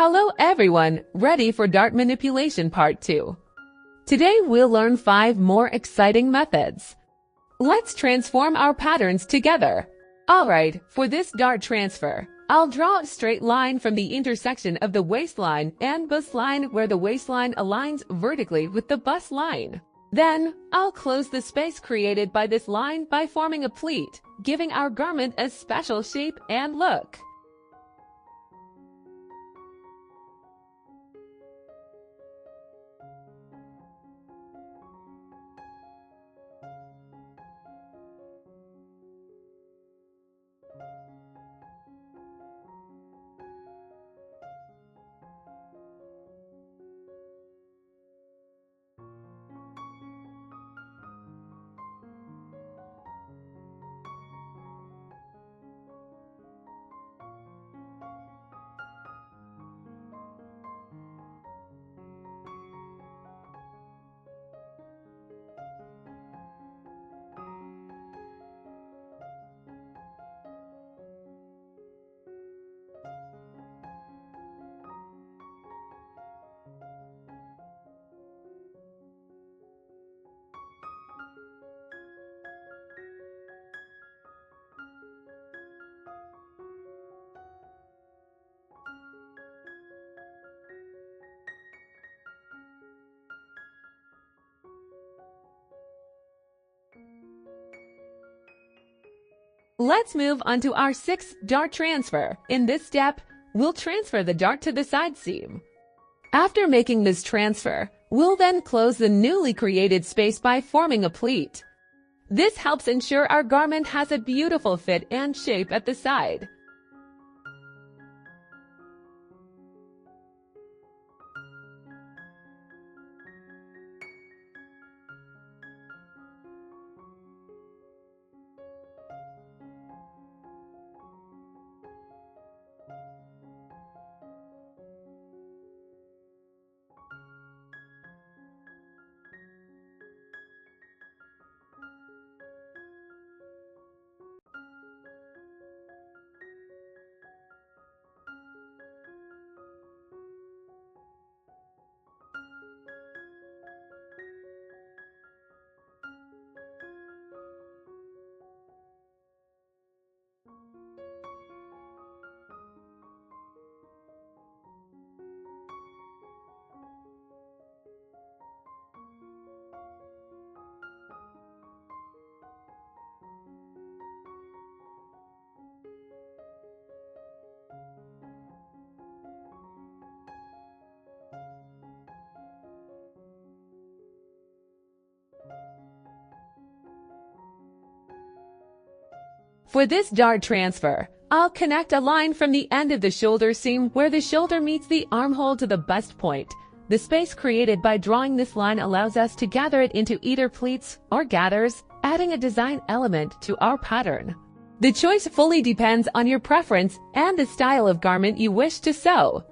Hello everyone, ready for dart manipulation part 2. Today we'll learn 5 more exciting methods. Let's transform our patterns together. Alright, for this dart transfer, I'll draw a straight line from the intersection of the waistline and bust line where the waistline aligns vertically with the bust line. Then, I'll close the space created by this line by forming a pleat, giving our garment a special shape and look. Let's move on to our 6th dart transfer. In this step, we'll transfer the dart to the side seam. After making this transfer, we'll then close the newly created space by forming a pleat. This helps ensure our garment has a beautiful fit and shape at the side. For this dart transfer, I'll connect a line from the end of the shoulder seam where the shoulder meets the armhole to the bust point. The space created by drawing this line allows us to gather it into either pleats or gathers, adding a design element to our pattern. The choice fully depends on your preference and the style of garment you wish to sew.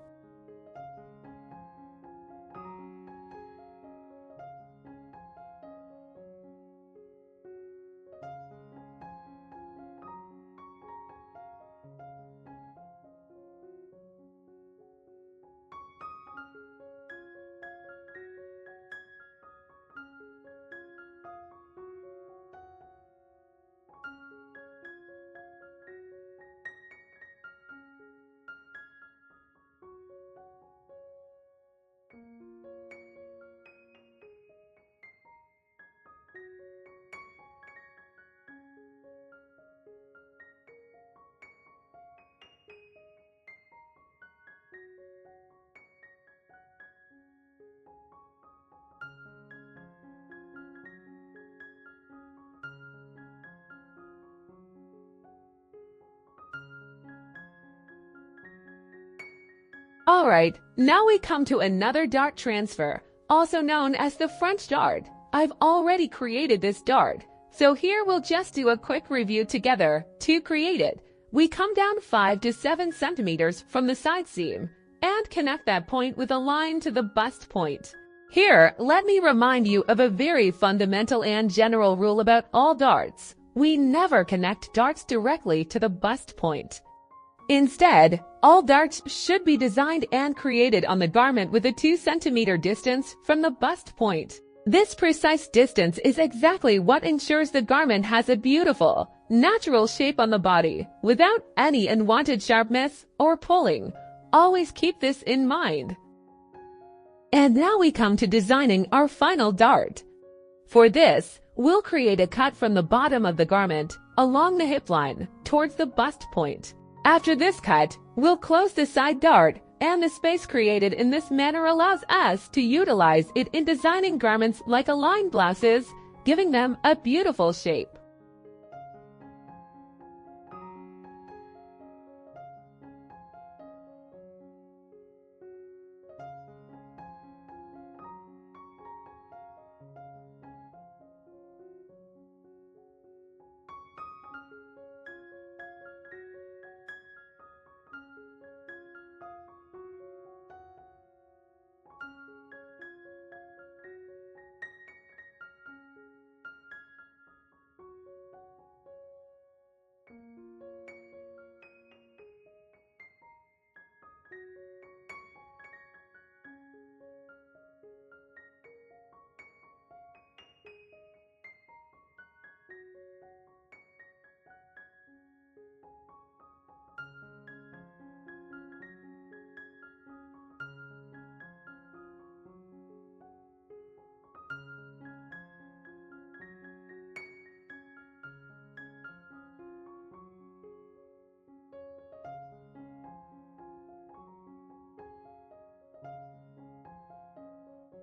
Alright, now we come to another dart transfer, also known as the French dart. I've already created this dart, so here we'll just do a quick review together. To create it, we come down 5 to 7 centimeters from the side seam and connect that point with a line to the bust point. Here, let me remind you of a very fundamental and general rule about all darts. We never connect darts directly to the bust point. Instead, all darts should be designed and created on the garment with a 2 cm distance from the bust point. This precise distance is exactly what ensures the garment has a beautiful, natural shape on the body, without any unwanted sharpness or pulling. Always keep this in mind. And now we come to designing our final dart. For this, we'll create a cut from the bottom of the garment along the hip line towards the bust point. After this cut, we'll close the side dart, and the space created in this manner allows us to utilize it in designing garments like aligned blouses, giving them a beautiful shape.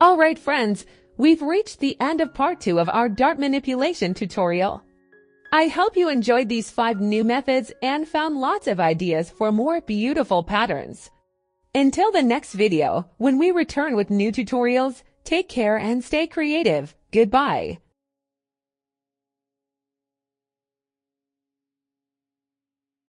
Alright friends, we've reached the end of part 2 of our dart manipulation tutorial. I hope you enjoyed these 5 new methods and found lots of ideas for more beautiful patterns. Until the next video, when we return with new tutorials, take care and stay creative. Goodbye.